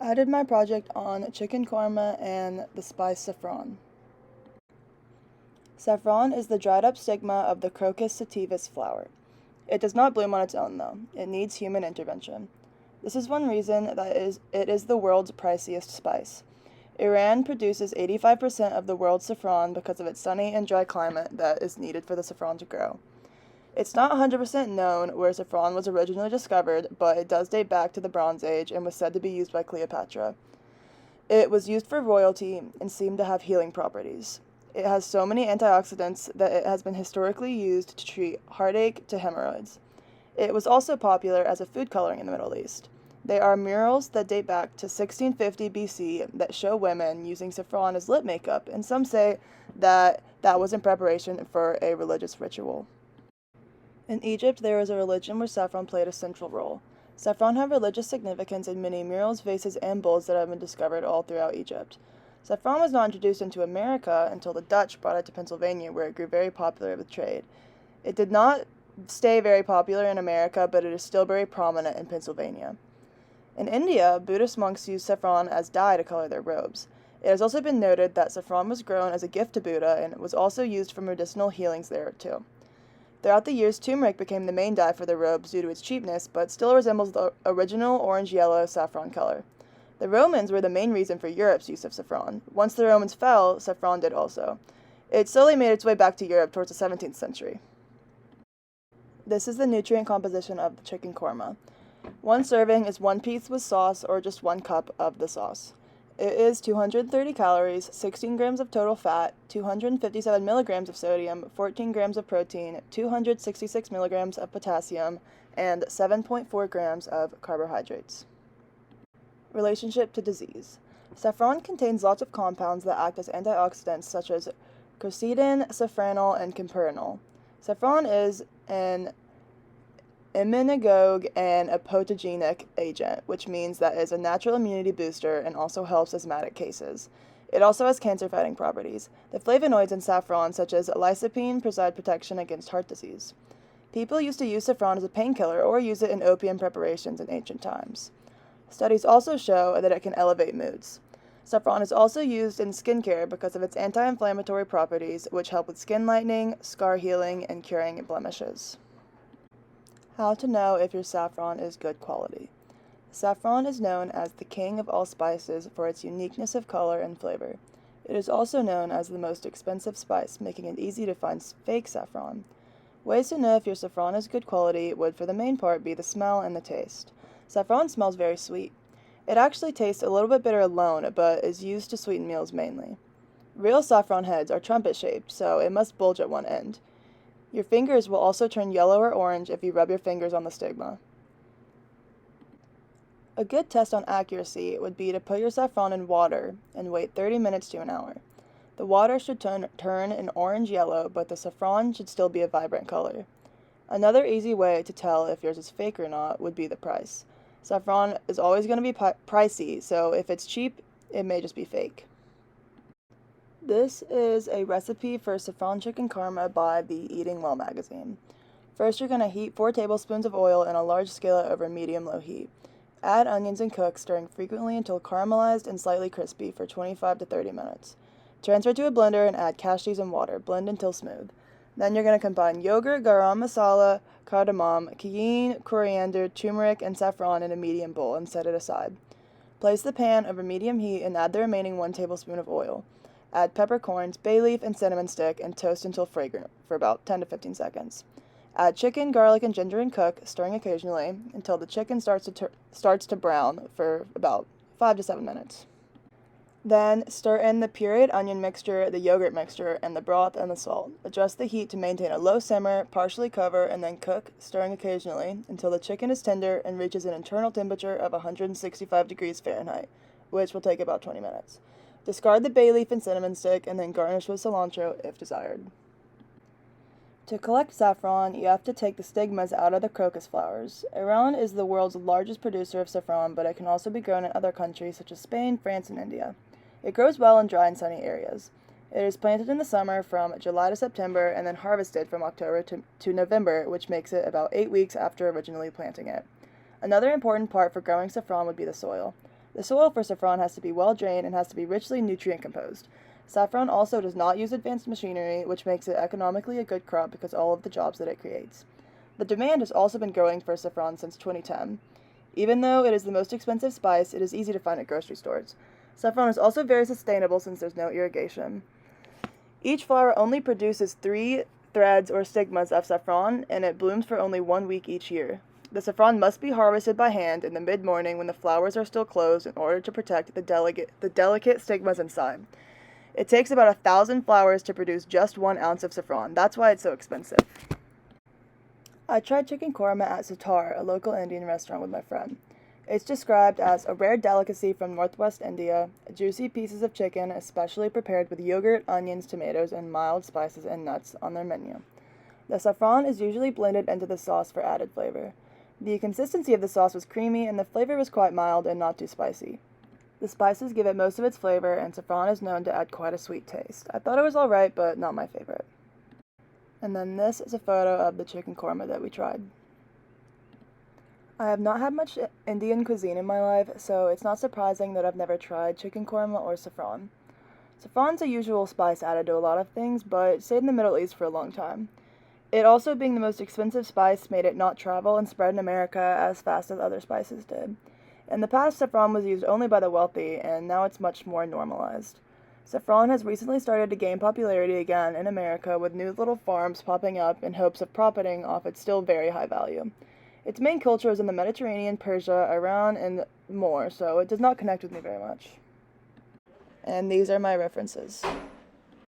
I did my project on chicken korma and the spice saffron. Saffron is the dried up stigma of the Crocus sativus flower. It does not bloom on its own, though. It needs human intervention. This is one reason it is the world's priciest spice. Iran produces 85% of the world's saffron because of its sunny and dry climate that is needed for the saffron to grow. It's not 100% known where saffron was originally discovered, but it does date back to the Bronze Age and was said to be used by Cleopatra. It was used for royalty and seemed to have healing properties. It has so many antioxidants that it has been historically used to treat heartache to hemorrhoids. It was also popular as a food coloring in the Middle East. There are murals that date back to 1650 BC that show women using saffron as lip makeup, and some say that was in preparation for a religious ritual. In Egypt, there was a religion where saffron played a central role. Saffron had religious significance in many murals, vases, and bowls that have been discovered all throughout Egypt. Saffron was not introduced into America until the Dutch brought it to Pennsylvania, where it grew very popular with trade. It did not stay very popular in America, but it is still very prominent in Pennsylvania. In India, Buddhist monks used saffron as dye to color their robes. It has also been noted that saffron was grown as a gift to Buddha and was also used for medicinal healings there too. Throughout the years, turmeric became the main dye for the robes due to its cheapness, but still resembles the original orange-yellow saffron color. The Romans were the main reason for Europe's use of saffron. Once the Romans fell, saffron did also. It slowly made its way back to Europe towards the 17th century. This is the nutrient composition of the chicken korma. One serving is 1 piece with sauce or just 1 cup of the sauce. It is 230 calories, 16 grams of total fat, 257 milligrams of sodium, 14 grams of protein, 266 milligrams of potassium, and 7.4 grams of carbohydrates. Relationship to disease. Saffron contains lots of compounds that act as antioxidants such as quercetin, safranol, and camperinol. Saffron is an immunagogue and a patogenic agent, which means that it is a natural immunity booster and also helps asthmatic cases. It also has cancer-fighting properties. The flavonoids in saffron, such as lycopene, provide protection against heart disease. People used to use saffron as a painkiller or use it in opium preparations in ancient times. Studies also show that it can elevate moods. Saffron is also used in skincare because of its anti-inflammatory properties, which help with skin lightening, scar healing, and curing blemishes. How to know if your saffron is good quality. Saffron is known as the king of all spices for its uniqueness of color and flavor. It is also known as the most expensive spice, making it easy to find fake saffron. Ways to know if your saffron is good quality would, for the main part, be the smell and the taste. Saffron smells very sweet. It actually tastes a little bit bitter alone, but is used to sweeten meals mainly. Real saffron heads are trumpet-shaped, so it must bulge at one end. Your fingers will also turn yellow or orange if you rub your fingers on the stigma. A good test on accuracy would be to put your saffron in water and wait 30 minutes to an hour. The water should turn an orange-yellow, but the saffron should still be a vibrant color. Another easy way to tell if yours is fake or not would be the price. Saffron is always going to be pricey, so if it's cheap, it may just be fake. This is a recipe for saffron chicken korma by the Eating Well magazine. First, you're going to heat 4 tablespoons of oil in a large skillet over medium-low heat. Add onions and cook, stirring frequently until caramelized and slightly crispy for 25 to 30 minutes. Transfer to a blender and add cashews and water. Blend until smooth. Then you're going to combine yogurt, garam masala, cardamom, cayenne, coriander, turmeric, and saffron in a medium bowl and set it aside. Place the pan over medium heat and add the remaining 1 tablespoon of oil. Add peppercorns, bay leaf, and cinnamon stick and toast until fragrant for about 10 to 15 seconds. Add chicken, garlic, and ginger and cook, stirring occasionally until the chicken starts to brown for about 5 to 7 minutes. Then stir in the pureed onion mixture, the yogurt mixture, and the broth and the salt. Adjust the heat to maintain a low simmer, partially cover, and then cook, stirring occasionally until the chicken is tender and reaches an internal temperature of 165 degrees Fahrenheit, which will take about 20 minutes. Discard the bay leaf and cinnamon stick and then garnish with cilantro if desired. To collect saffron, you have to take the stigmas out of the crocus flowers. Iran is the world's largest producer of saffron, but it can also be grown in other countries such as Spain, France, and India. It grows well in dry and sunny areas. It is planted in the summer from July to September and then harvested from October to November, which makes it about 8 weeks after originally planting it. Another important part for growing saffron would be the soil. The soil for saffron has to be well drained and has to be richly nutrient composed. Saffron also does not use advanced machinery, which makes it economically a good crop because of all of the jobs that it creates. The demand has also been growing for saffron since 2010. Even though it is the most expensive spice, it is easy to find at grocery stores. Saffron is also very sustainable since there's no irrigation. Each flower only produces 3 threads or stigmas of saffron, and it blooms for only 1 week each year. The saffron must be harvested by hand in the mid-morning when the flowers are still closed in order to protect the delicate stigmas inside. It takes about 1,000 flowers to produce just 1 ounce of saffron. That's why it's so expensive. I tried chicken korma at Sitar, a local Indian restaurant, with my friend. It's described as a rare delicacy from northwest India, juicy pieces of chicken, especially prepared with yogurt, onions, tomatoes, and mild spices and nuts on their menu. The saffron is usually blended into the sauce for added flavor. The consistency of the sauce was creamy, and the flavor was quite mild and not too spicy. The spices give it most of its flavor, and saffron is known to add quite a sweet taste. I thought it was alright, but not my favorite. And then this is a photo of the chicken korma that we tried. I have not had much Indian cuisine in my life, so it's not surprising that I've never tried chicken korma or saffron. Saffron's a usual spice added to a lot of things, but it stayed in the Middle East for a long time. It also being the most expensive spice made it not travel and spread in America as fast as other spices did. In the past, saffron was used only by the wealthy, and now it's much more normalized. Saffron has recently started to gain popularity again in America, with new little farms popping up in hopes of profiting off its still very high value. Its main culture is in the Mediterranean, Persia, Iran, and more, so it does not connect with me very much. And these are my references.